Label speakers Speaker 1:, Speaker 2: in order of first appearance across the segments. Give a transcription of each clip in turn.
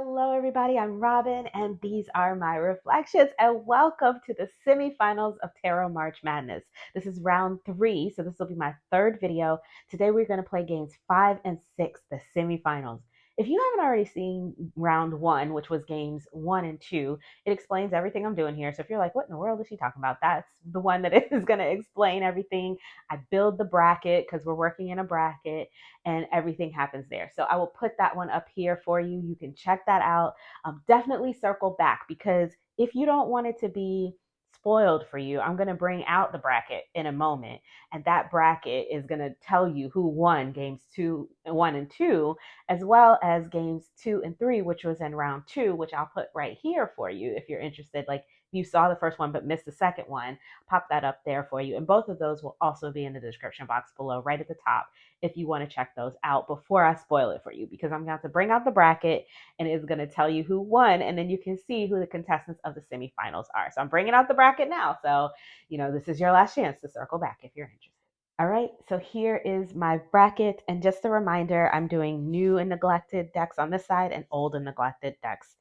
Speaker 1: Hello, everybody. I'm Robin, and these are my reflections. And welcome to the semifinals of Tarot March Madness. This is round 3, so this will be my third video. Today, we're going to play games 5 and 6, the semifinals. If you haven't already seen round 1, which was games 1 and 2, it explains everything I'm doing here. So if you're like, what in the world is she talking about? That's the one that is going to explain everything. I build the bracket because we're working in a bracket and everything happens there. So I will put that one up here for you. You can check that out. Definitely circle back because if you don't want it to be spoiled for you, I'm going to bring out the bracket in a moment, and that bracket is going to tell you who won games 1 and 2, as well as games 2 and 3, which was in round 2, which I'll put right here for you if you're interested. Like you saw the first one but missed the second one, pop that up there for you. And both of those will also be in the description box below, right at the top, if you want to check those out before I spoil it for you, because I'm going to bring out the bracket and it's going to tell you who won, and then you can see who the contestants of the semifinals are. So I'm bringing out the bracket now. So, this is your last chance to circle back if you're interested. All right, so here is my bracket. And just a reminder, I'm doing new and neglected decks on this side and old and neglected decks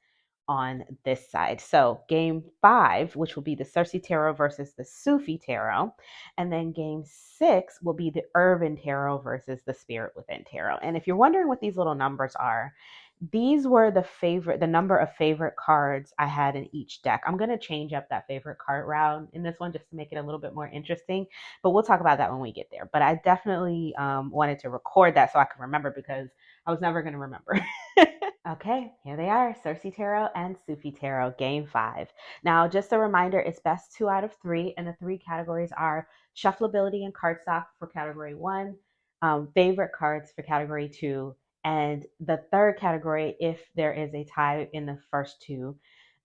Speaker 1: on this side. So game 5, which will be the Cersei Tarot versus the Sufi Tarot. And then game 6 will be the Irvin Tarot versus the Spirit Within Tarot. And if you're wondering what these little numbers are, these were the number of favorite cards I had in each deck. I'm going to change up that favorite card round in this one just to make it a little bit more interesting, but we'll talk about that when we get there. But I definitely wanted to record that so I can remember, because I was never going to remember. Okay, here they are, Cersei Tarot and Sufi Tarot, game 5. Now, just a reminder, it's best 2 out of 3, and the 3 categories are shuffleability and cardstock for category 1, favorite cards for category 2, and the third category, if there is a tie in the first 2,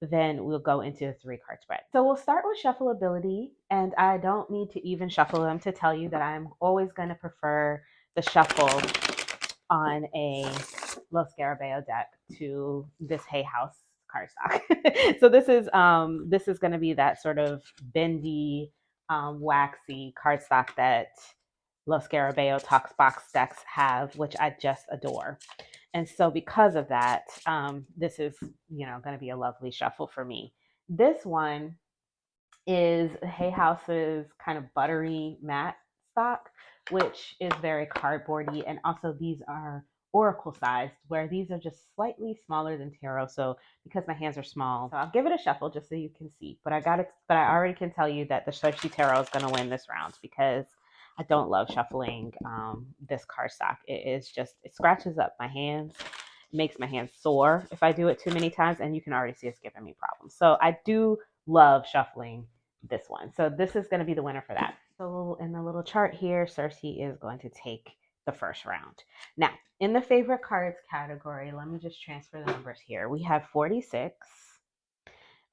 Speaker 1: then we'll go into a 3-card spread. So we'll start with shuffleability, and I don't need to even shuffle them to tell you that I'm always going to prefer the shuffle on a Los Scarabeo deck to this Hay House cardstock. So this is going to be that sort of bendy, waxy cardstock that Los Scarabeo Talks Box decks have, which I just adore. And so because of that, this is going to be a lovely shuffle for me. This one is Hay House's kind of buttery matte stock, which is very cardboardy. And also these are oracle sized, where these are just slightly smaller than tarot. So because my hands are small, so I'll give it a shuffle just so you can see. But I already can tell you that the Cersei Tarot is going to win this round, because I don't love shuffling this cardstock. It scratches up my hands, makes my hands sore if I do it too many times, and you can already see it's giving me problems. So I do love shuffling this one. So this is going to be the winner for that. So in the little chart here, Cersei is going to take the first round. Now, in the favorite cards category, let me just transfer the numbers here. We have 46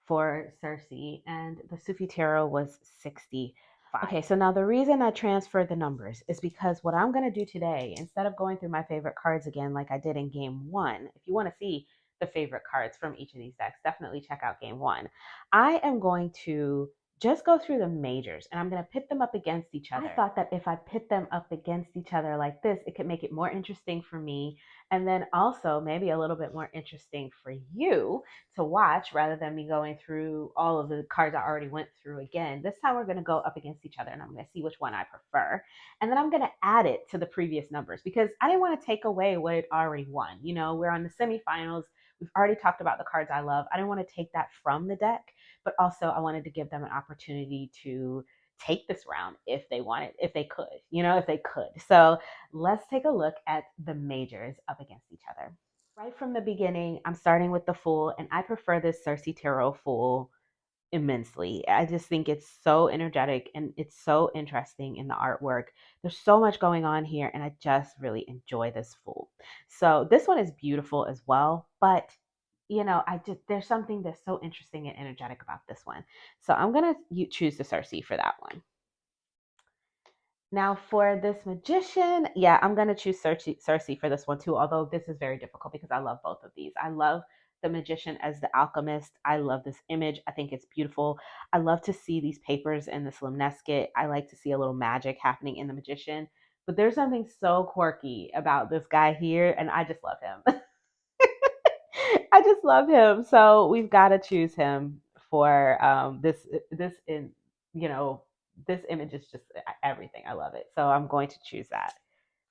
Speaker 1: for Cersei, and the Sufi Tarot was 60. Okay, so now the reason I transferred the numbers is because what I'm going to do today, instead of going through my favorite cards again like I did in game 1, if you want to see the favorite cards from each of these decks, definitely check out game 1. I am going to just go through the majors, and I'm going to pit them up against each other. I thought that if I pit them up against each other like this, it could make it more interesting for me, and then also maybe a little bit more interesting for you to watch, rather than me going through all of the cards I already went through again. This time we're going to go up against each other, and I'm going to see which one I prefer. And then I'm going to add it to the previous numbers, because I didn't want to take away what it already won. We're on the semifinals. We've already talked about the cards I love. I didn't want to take that from the deck, but also I wanted to give them an opportunity to take this round if they wanted, if they could. So let's take a look at the majors up against each other. Right from the beginning, I'm starting with the Fool, and I prefer this Cersei Tarot Fool immensely. I just think it's so energetic and it's so interesting in the artwork. There's so much going on here, and I just really enjoy this Fool. So this one is beautiful as well, but there's something that's so interesting and energetic about this one. So I'm going to choose the Cersei for that one. Now for this Magician, yeah, I'm going to choose Cersei for this one too, although this is very difficult because I love both of these. I love the Magician as the alchemist. I love this image. I think it's beautiful. I love to see these papers in this limnesket. I like to see a little magic happening in the Magician, but there's something so quirky about this guy here, and I just love him. I just love him. So we've got to choose him for this in you know this image is just everything. I love it. So I'm going to choose that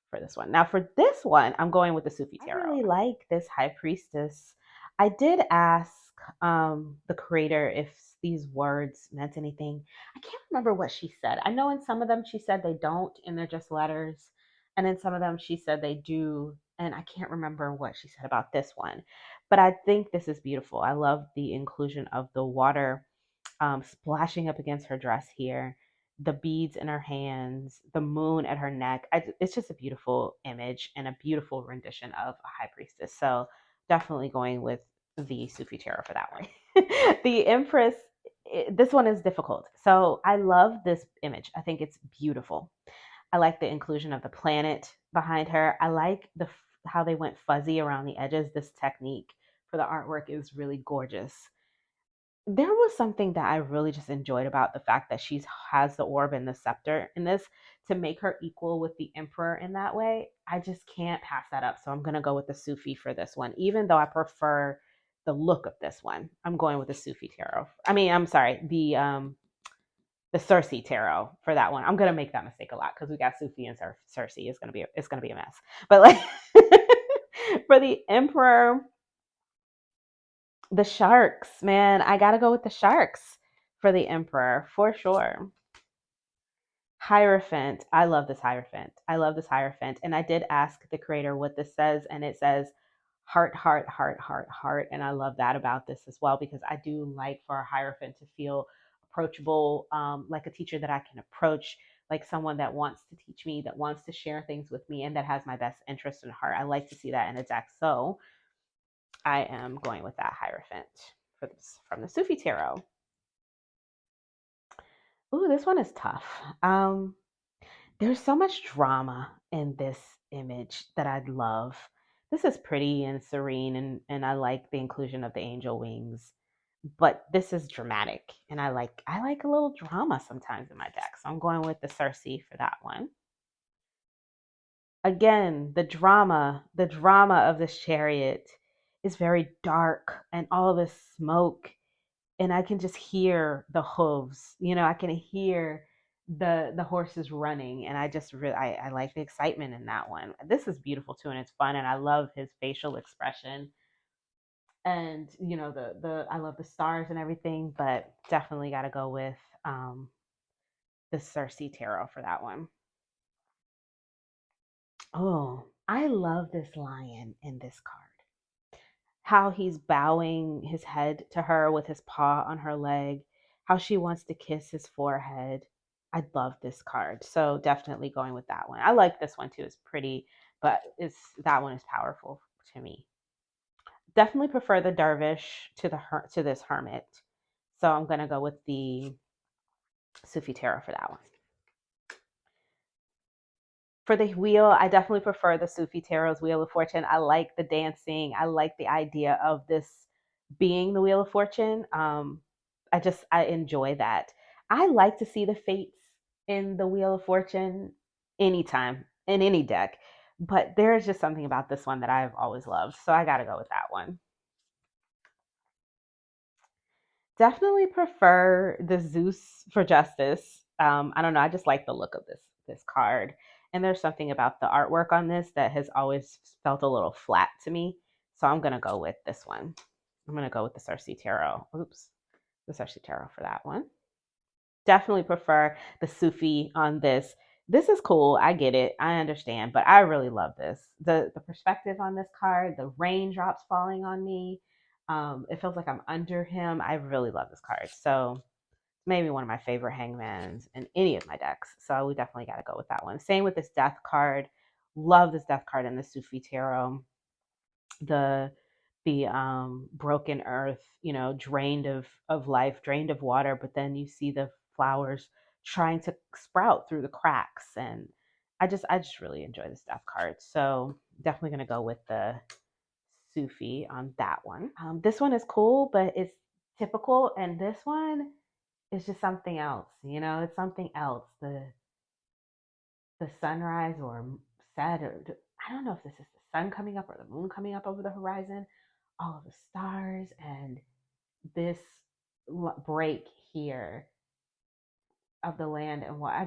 Speaker 1: for this one. Now for this one, I'm going with the Sufi Tarot. I really like this High Priestess. I did ask the creator if these words meant anything. I can't remember what she said. I know in some of them she said they don't and they're just letters. And in some of them she said they do. And I can't remember what she said about this one. But I think this is beautiful. I love the inclusion of the water splashing up against her dress here, the beads in her hands, the moon at her neck. It's just a beautiful image and a beautiful rendition of a high priestess. So definitely going with the Sufi tarot for that one. The Empress, this one is difficult. So I love this image. I think it's beautiful. I like the inclusion of the planet behind her. I like how they went fuzzy around the edges. This technique for the artwork is really gorgeous. There was something that I really just enjoyed about the fact that she has the orb and the scepter in this to make her equal with the emperor in that way. I just can't pass that up. So I'm going to go with the Sufi for this one, even though I prefer the look of this one. I'm going with the Sufi tarot. I mean, I'm sorry, the Cersei tarot for that one. I'm going to make that mistake a lot because we got Sufi and Cersei. It's going to be a mess. But like for the emperor, the sharks, man, I gotta go with the sharks for the emperor for sure. Hierophant, I love this Hierophant. I love this Hierophant, and I did ask the creator what this says, and it says heart, heart, heart, heart, heart, and I love that about this as well because I do like for a Hierophant to feel approachable, like a teacher that I can approach, like someone that wants to teach me, that wants to share things with me, and that has my best interest in heart. I like to see that in a deck, so I am going with that Hierophant for this, from the Sufi Tarot. Ooh, this one is tough. There's so much drama in this image that I love. This is pretty and serene, and I like the inclusion of the angel wings. But this is dramatic, and I like a little drama sometimes in my deck. So I'm going with the Cersei for that one. Again, the drama of this chariot is very dark, and all this smoke, and I can just hear the hooves. I can hear the horses running, and I just really I like the excitement in that one. This is beautiful too, and it's fun, and I love his facial expression, and the I love the stars and everything, but definitely got to go with the Cersei tarot for that one. Oh, I love this lion in this card. How he's bowing his head to her with his paw on her leg, how she wants to kiss his forehead. I love this card. So definitely going with that one. I like this one too. It's pretty, but that one is powerful to me. Definitely prefer the dervish to this hermit. So I'm gonna go with the Sufi tarot for that one. For the wheel, I definitely prefer the Sufi Tarot's Wheel of Fortune. I like the dancing. I like the idea of this being the Wheel of Fortune. I enjoy that. I like to see the fates in the Wheel of Fortune anytime in any deck, but there's just something about this one that I've always loved. So I got to go with that one. Definitely prefer the Zeus for Justice. I don't know. I just like the look of this card, and there's something about the artwork on this that has always felt a little flat to me. So I'm gonna go with this one. I'm gonna go with the Cersei Tarot. Oops, the Cersei Tarot for that one. Definitely prefer the Sufi on this. This is cool. I get it. I understand, but I really love this. The perspective on this card, the raindrops falling on me. It feels like I'm under him. I really love this card. So maybe one of my favorite hangmans in any of my decks. So we definitely got to go with that one. Same with this death card. Love this death card in the Sufi Tarot. The broken earth, drained of life, drained of water, but then you see the flowers trying to sprout through the cracks, and I just really enjoy this death card. So definitely going to go with the Sufi on that one. This one is cool, but it's typical, and this one is just something else. It's something else. The sunrise or set, or I don't know if this is the sun coming up or the moon coming up over the horizon. all of the stars and this break here of the land and what I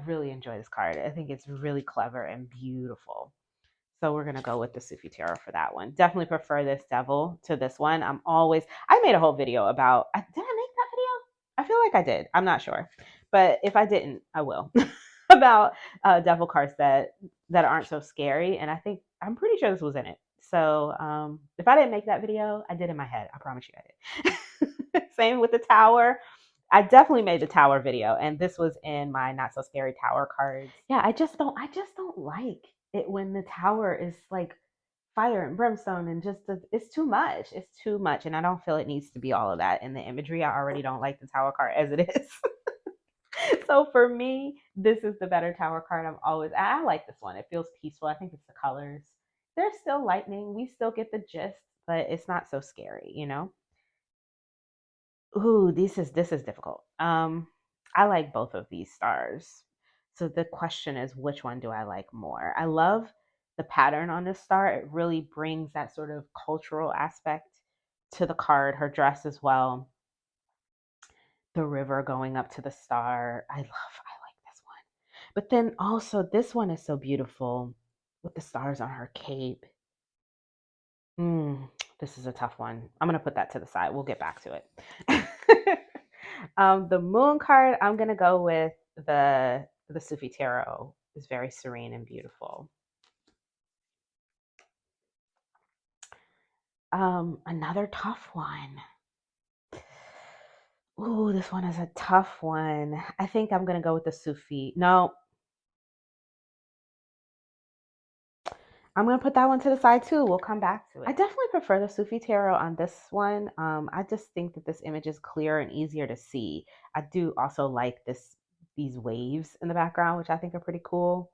Speaker 1: really enjoy this card. I think it's really clever and beautiful. So we're gonna go with the Sufi Tarot for that one. Definitely prefer this devil to this one. I made a whole video about, did I make that video? I feel like I did. I'm not sure. But if I didn't, I will. About devil cards that aren't so scary. And I'm pretty sure this was in it. So if I didn't make that video, I did in my head. I promise you I did. Same with the tower. I definitely made the tower video, and this was in my not so scary tower cards. Yeah, I just don't like it when the tower is like fire and brimstone and it's too much. It's too much, and I don't feel it needs to be all of that in the imagery. I already don't like the tower card as it is. So for me, this is the better tower card. I like this one. It feels peaceful. I think it's the colors. There's still lightning. We still get the gist, but it's not so scary, you know? Ooh, this is difficult. I like both of these stars. So the question is, which one do I like more? I love the pattern on this star. It really brings that sort of cultural aspect to the card. Her dress as well. The river going up to the star. I like this one. But then also this one is so beautiful with the stars on her cape. This is a tough one. I'm gonna put that to the side. We'll get back to it. The moon card, I'm gonna go with the Sufi Tarot. It's very serene and beautiful. Another tough one. Ooh, this one is a tough one. I think I'm gonna go with the Sufi. No, I'm gonna put that one to the side too. We'll come back to it. I definitely prefer the Sufi Tarot on this one. I just think that this image is clearer and easier to see. I do also like these waves in the background, which I think are pretty cool.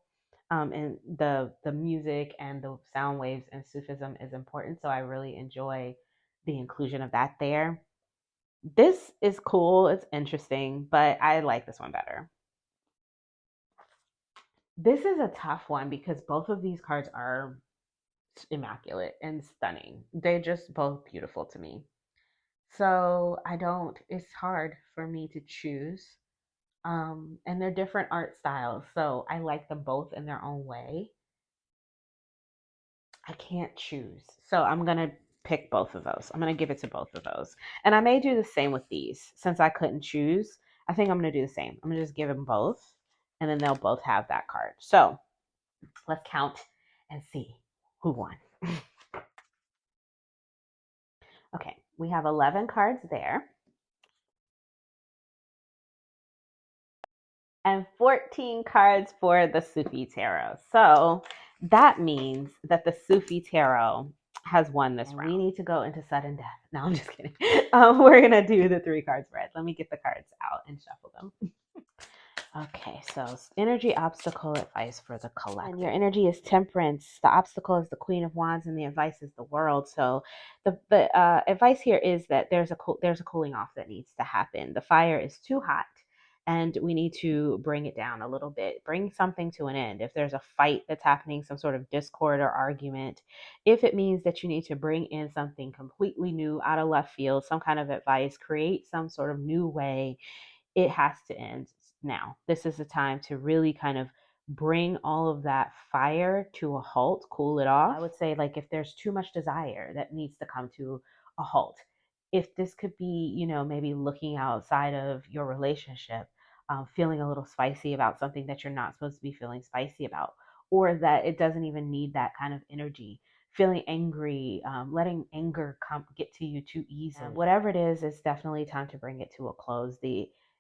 Speaker 1: And the music and the sound waves and Sufism is important, so I really enjoy the inclusion of that there. This is cool. It's interesting, but I like this one better. This is a tough one because both of these cards are immaculate and stunning. They're just both beautiful to me. So it's hard for me to choose. And they're different art styles. So I like them both in their own way. I can't choose. So I'm going to pick both of those. I'm going to give it to both of those. And I may do the same with these. Since I couldn't choose, I think I'm going to do the same. I'm going to just give them both, and then they'll both have that card. So let's count and see who won. Okay, we have 11 cards there and 14 cards for the Sufi Tarot. So that means that the Sufi Tarot has won this round. We need to go into sudden death. No, I'm just kidding. We're going to do the 3 card spread. Let me get the cards out and shuffle them. Okay, so energy obstacle advice for the collective. And your energy is temperance. The obstacle is the Queen of Wands, and the advice is the World. So the advice here is that there's a cooling off that needs to happen. The fire is too hot, and we need to bring it down a little bit. Bring something to an end. If there's a fight that's happening, some sort of discord or argument, if it means that you need to bring in something completely new out of left field, some kind of advice, create some sort of new way, it has to end now. This is the time to really kind of bring all of that fire to a halt, cool it off. I would say, like, if there's too much desire, that needs to come to a halt. If this could be, maybe looking outside of your relationship, feeling a little spicy about something that you're not supposed to be feeling spicy about, or that it doesn't even need that kind of energy. Feeling angry, letting anger get to you too easily. Whatever it is, it's definitely time to bring it to a close.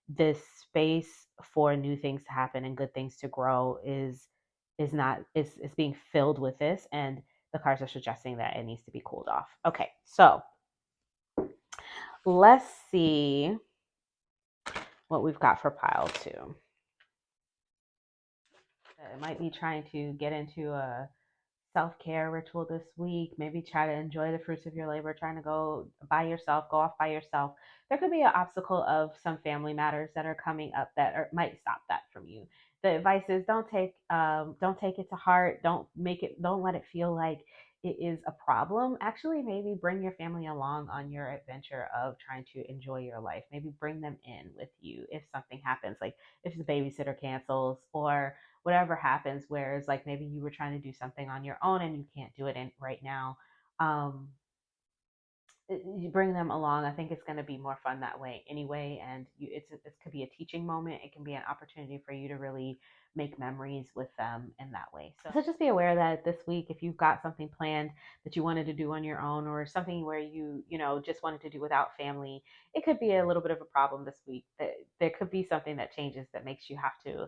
Speaker 1: This space for new things to happen and good things to grow is being filled with this, and the cards are suggesting that it needs to be cooled off. Okay, so let's see what we've got for pile 2. It might be trying to get into a self-care ritual this week. Maybe try to enjoy the fruits of your labor, trying to go off by yourself. There could be an obstacle of some family matters that are coming up that might stop that from you. The advice is don't take it to heart. Don't let it feel like it is a problem, actually maybe bring your family along on your adventure of trying to enjoy your life. Maybe bring them in with you if something happens, like if the babysitter cancels or whatever happens, where it's like maybe you were trying to do something on your own and you can't do it in right now. Um, you bring them along. I think it's going to be more fun that way anyway. And it could be a teaching moment. It can be an opportunity for you to really make memories with them in that way. So just be aware that this week, if you've got something planned that you wanted to do on your own, or something where you just wanted to do without family, it could be a little bit of a problem this week. That there could be something that changes that makes you have to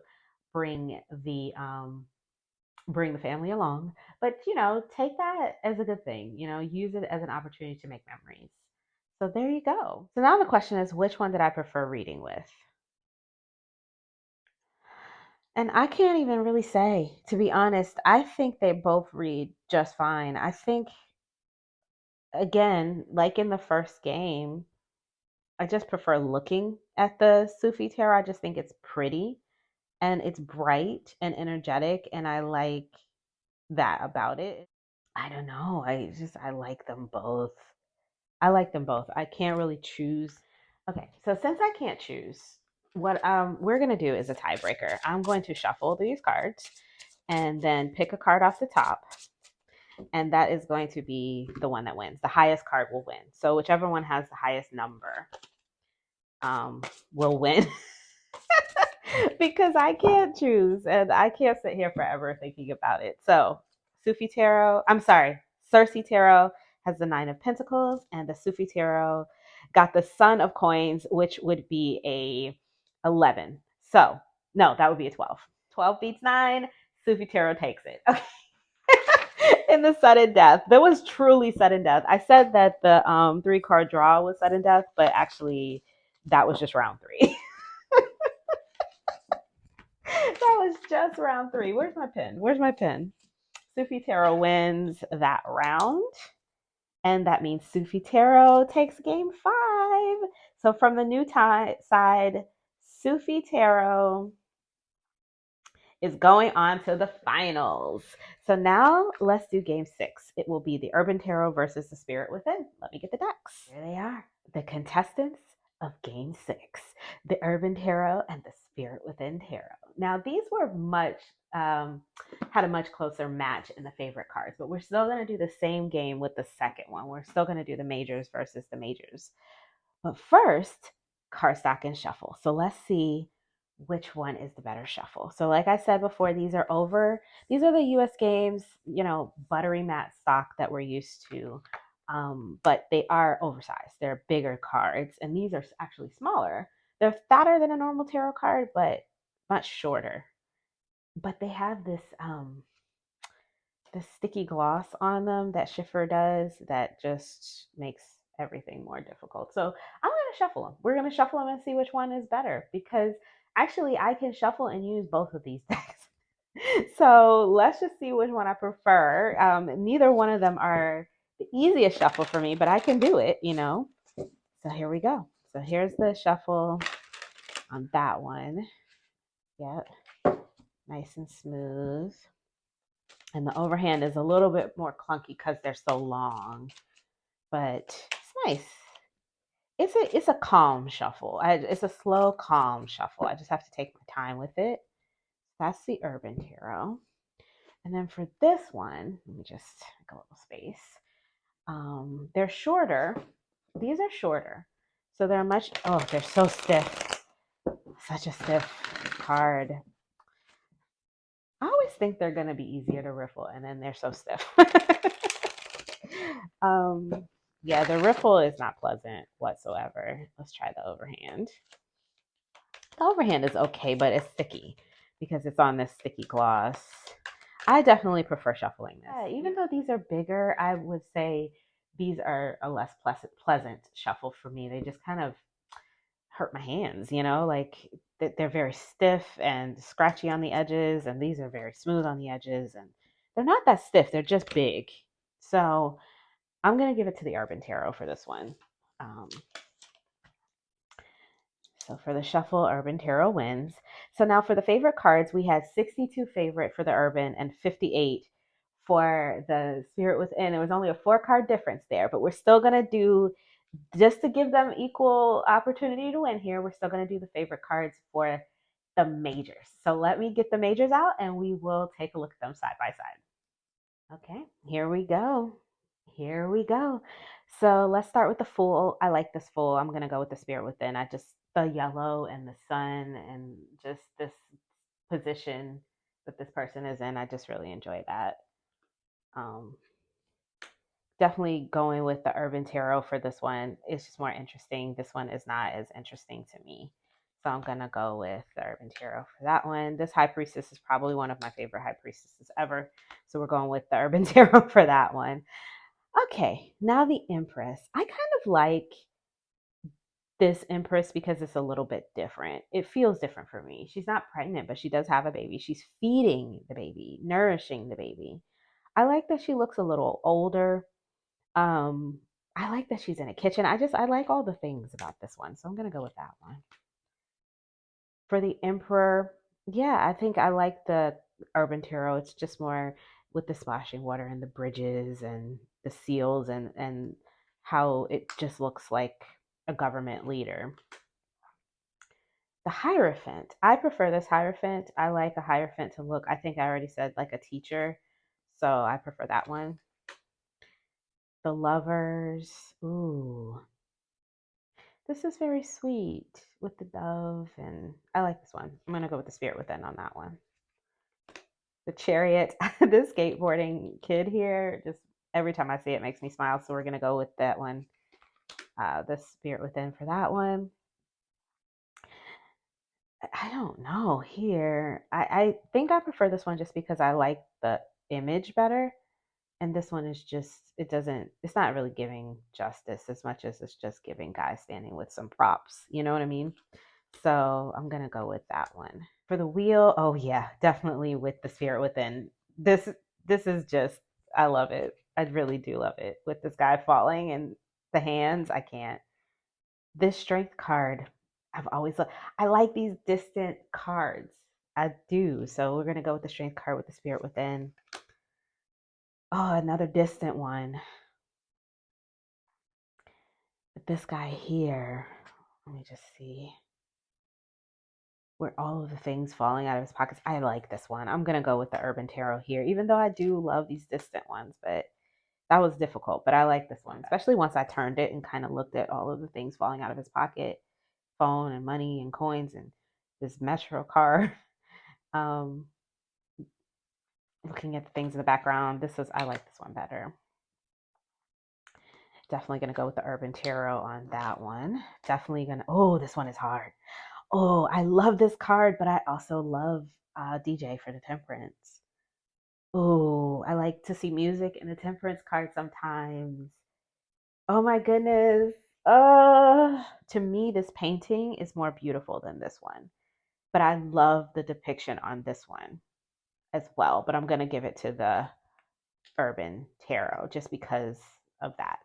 Speaker 1: bring the bring the family along. But, take that as a good thing, use it as an opportunity to make memories. So there you go. So now the question is, which one did I prefer reading with? And I can't even really say, to be honest. I think they both read just fine. I think, again, like in the first game, I just prefer looking at the Sufi tarot. I just think it's pretty and it's bright and energetic, and I like that about it. I don't know. I like them both. I like them both. I can't really choose. Okay, so since I can't choose, what we're gonna do is a tiebreaker. I'm going to shuffle these cards and then pick a card off the top, and that is going to be the one that wins. The highest card will win. So whichever one has the highest number will win. Because I can't choose and I can't sit here forever thinking about it. So, Sufi Tarot, I'm sorry, Cersei Tarot has the Nine of Pentacles, and the Sufi Tarot got the Sun of Coins, which would be a 11. So, no, that would be a 12. 12 beats 9. Sufi Tarot takes it. Okay. In the sudden death. There was truly sudden death. I said that the 3-card draw was sudden death, but actually that was just round 3. That was just round 3. Where's my pen? Where's my pen? Sufi Tarot wins that round. And that means Sufi Tarot takes game 5. So from the new side, Sufi Tarot is going on to the finals. So now let's do game 6. It will be the Urban Tarot versus the Spirit Within. Let me get the decks. Here they are, the contestants of game 6, the Urban Tarot and the Spirit Within Tarot. Now these were had a much closer match in the favorite cards, but we're still going to do the same game with the second one. We're still going to do the majors versus the majors. But first, cardstock and shuffle. So let's see which one is the better shuffle. So like I said before, these are the US games, buttery matte stock that we're used to. But they are oversized. They're bigger cards, and these are actually smaller. They're fatter than a normal tarot card, but much shorter. But they have this sticky gloss on them that Schiffer does that just makes everything more difficult. So I'm going to shuffle them. We're going to shuffle them and see which one is better, because actually I can shuffle and use both of these decks. So let's just see which one I prefer. Neither one of them are the easiest shuffle for me, but I can do it, So here we go. So here's the shuffle on that one. Yep. Nice and smooth. And the overhand is a little bit more clunky because they're so long, but it's nice. It's a calm shuffle. It's a slow, calm shuffle. I just have to take my time with it. That's the Urban Tarot. And then for this one, let me just make a little space. They're shorter. These are shorter. So they're they're so stiff. Such a stiff card. I always think they're going to be easier to riffle, and then they're so stiff. Yeah, the riffle is not pleasant whatsoever. Let's try the overhand. The overhand is okay, but it's sticky because it's on this sticky gloss. I definitely prefer shuffling this. Yeah, even though these are bigger, I would say these are a less pleasant shuffle for me. They just kind of hurt my hands, like they're very stiff and scratchy on the edges, and these are very smooth on the edges, and they're not that stiff. They're just big. So I'm going to give it to the Urban Tarot for this one. So for the shuffle, Urban Tarot wins. So now for the favorite cards, we had 62 favorite for the Urban and 58 for the Spirit Within. It was only a 4 card difference there, but we're still going to do, just to give them equal opportunity to win here, we're still going to do the favorite cards for the majors. So let me get the majors out and we will take a look at them side by side. Okay, here we go. Here we go. So let's start with the Fool. I like this Fool. I'm going to go with the Spirit Within. I just, the yellow and the sun and just this position that this person is in, I just really enjoy that. Um, Definitely going with the Urban Tarot for this one. It's just more interesting. This one is not as interesting to me. So I'm going to go with the Urban Tarot for that one. This High Priestess is probably one of my favorite High Priestesses ever. So we're going with the Urban Tarot for that one. Okay, now the Empress. I kind of like this Empress because it's a little bit different. It feels different for me. She's not pregnant, but she does have a baby. She's feeding the baby, nourishing the baby. I like that she looks a little older. Um, I like that she's in a kitchen. I like all the things about this one. So I'm going to go with that one. For the Emperor, yeah, I think I like the Urban Tarot. It's just more with the splashing water and the bridges and the seals and how it just looks like a government leader. The Hierophant. I prefer this Hierophant. I like a Hierophant to look, I think I already said, like a teacher. So I prefer that one. The Lovers. Ooh. This is very sweet with the dove, and I like this one. I'm going to go with the Spirit Within on that one. The Chariot. This skateboarding kid here, just every time I see it makes me smile. So we're going to go with that one. The Spirit Within for that one. I don't know here. I think I prefer this one just because I like the image better. And this one is just, it's not really giving justice as much as it's just giving guys standing with some props. You know what I mean? So I'm going to go with that one. For the Wheel, oh yeah, definitely with the Spirit Within. This is just, I love it. I really do love it. With this guy falling and the hands, I can't. This Strength card, I like these distant cards. I do. So we're going to go with the Strength card with the Spirit Within. Oh, another distant one. But this guy here, let me just see. Where all of the things falling out of his pockets. I like this one. I'm going to go with the Urban Tarot here, even though I do love these distant ones, but that was difficult. But I like this one, especially once I turned it and kind of looked at all of the things falling out of his pocket, phone and money and coins and this Metro card. Looking at the things in the background, I like this one better. Definitely going to go with the Urban Tarot on that one. Definitely going to, oh, this one is hard. Oh, I love this card, but I also love DJ for the Temperance. Oh, I like to see music in the Temperance card sometimes. Oh my goodness. To me, this painting is more beautiful than this one. But I love the depiction on this one as well. But I'm going to give it to the Urban Tarot just because of that.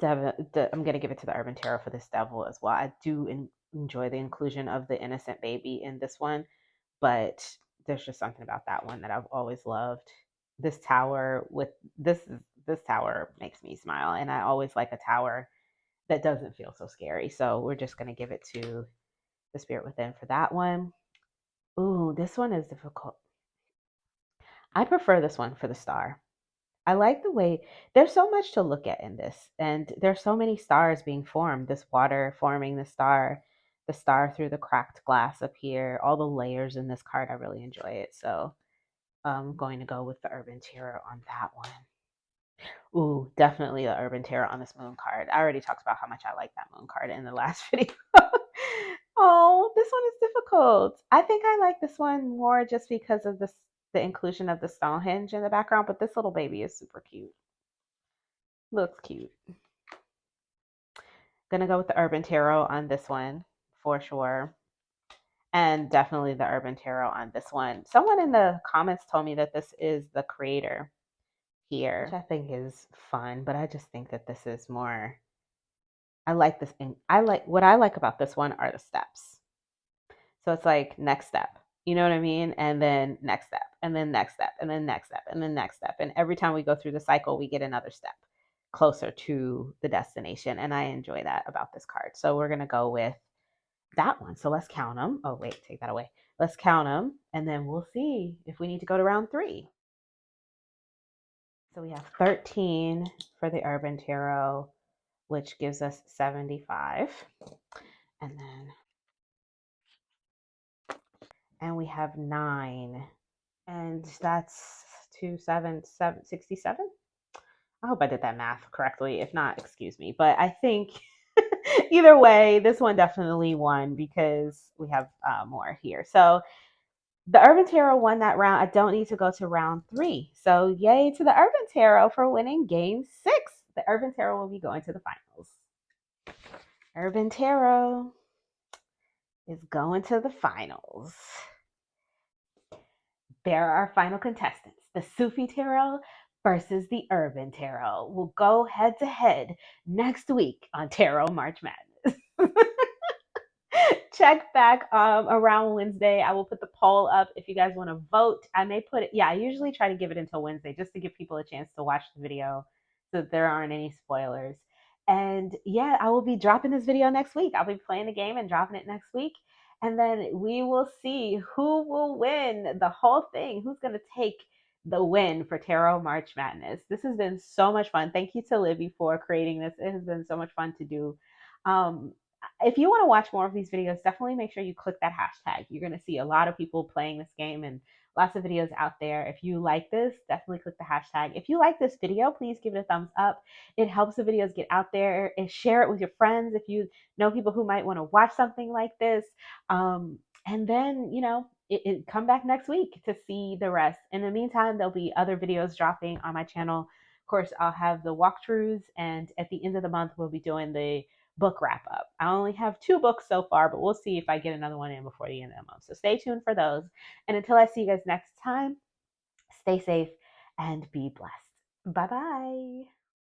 Speaker 1: I'm going to give it to the Urban Tarot for this Devil as well. I do enjoy the inclusion of the innocent baby in this one, but there's just something about that one that I've always loved. This tower with this tower makes me smile, and I always like a tower that doesn't feel so scary. So we're just going to give it to the Spirit Within for that one. Ooh, this one is difficult. I prefer this one for the Star. I like the way there's so much to look at in this, and there's so many stars being formed. This water forming the star through the cracked glass up here, all the layers in this card. I really enjoy it. So I'm going to go with the Urban Tarot on that one. Ooh, definitely the Urban Tarot on this Moon card. I already talked about how much I like that Moon card in the last video. Oh, this one is difficult. I think I like this one more just because of the inclusion of the Stonehenge in the background, but this little baby is super cute. Looks cute. Gonna go with the Urban Tarot on this one for sure. And definitely the Urban Tarot on this one. Someone in the comments told me that this is the creator here, which I think is fun, but I just think that this is more, I like this. What I like about this one are the steps. So it's like next step. You know what I mean? And then next step, and then next step, and then next step, and then next step. And every time we go through the cycle, we get another step closer to the destination. And I enjoy that about this card. So we're going to go with that one. So let's count them. Oh, wait, take that away. Let's count them, and then we'll see if we need to go to round 3. So we have 13 for the Urban Tarot, which gives us 75. And we have 9. And that's 2, 7, 7, 67. I hope I did that math correctly. If not, excuse me. But I think either way, this one definitely won because we have more here. So the Urban Tarot won that round. I don't need to go to round 3. So yay to the Urban Tarot for winning game 6. The Urban Tarot will be going to the finals. Urban Tarot is going to the finals. There are our final contestants. The Sufi Tarot versus the Urban Tarot will go head to head next week on Tarot March Madness. Check back around Wednesday. I will put the poll up if you guys want to vote. I may put it, yeah, I usually try to give it until Wednesday just to give people a chance to watch the video so that there aren't any spoilers. And yeah, I will be dropping this video next week. I'll be playing the game and dropping it next week. And then we will see who will win the whole thing. Who's going to take the win for Tarot March Madness. This has been so much fun. Thank you to Libby for creating this. It has been so much fun to do. If you want to watch more of these videos, definitely make sure you click that hashtag. You're going to see a lot of people playing this game and lots of videos out there. If you like this, definitely click the hashtag. If you like this video, please give it a thumbs up. It helps the videos get out there, and share it with your friends if you know people who might want to watch something like this. And then, come back next week to see the rest. In the meantime, there'll be other videos dropping on my channel. Of course, I'll have the walkthroughs, and at the end of the month, we'll be doing the book wrap up. I only have 2 books so far, but we'll see if I get another one in before the end of the month. So stay tuned for those. And until I see you guys next time, stay safe and be blessed. Bye bye.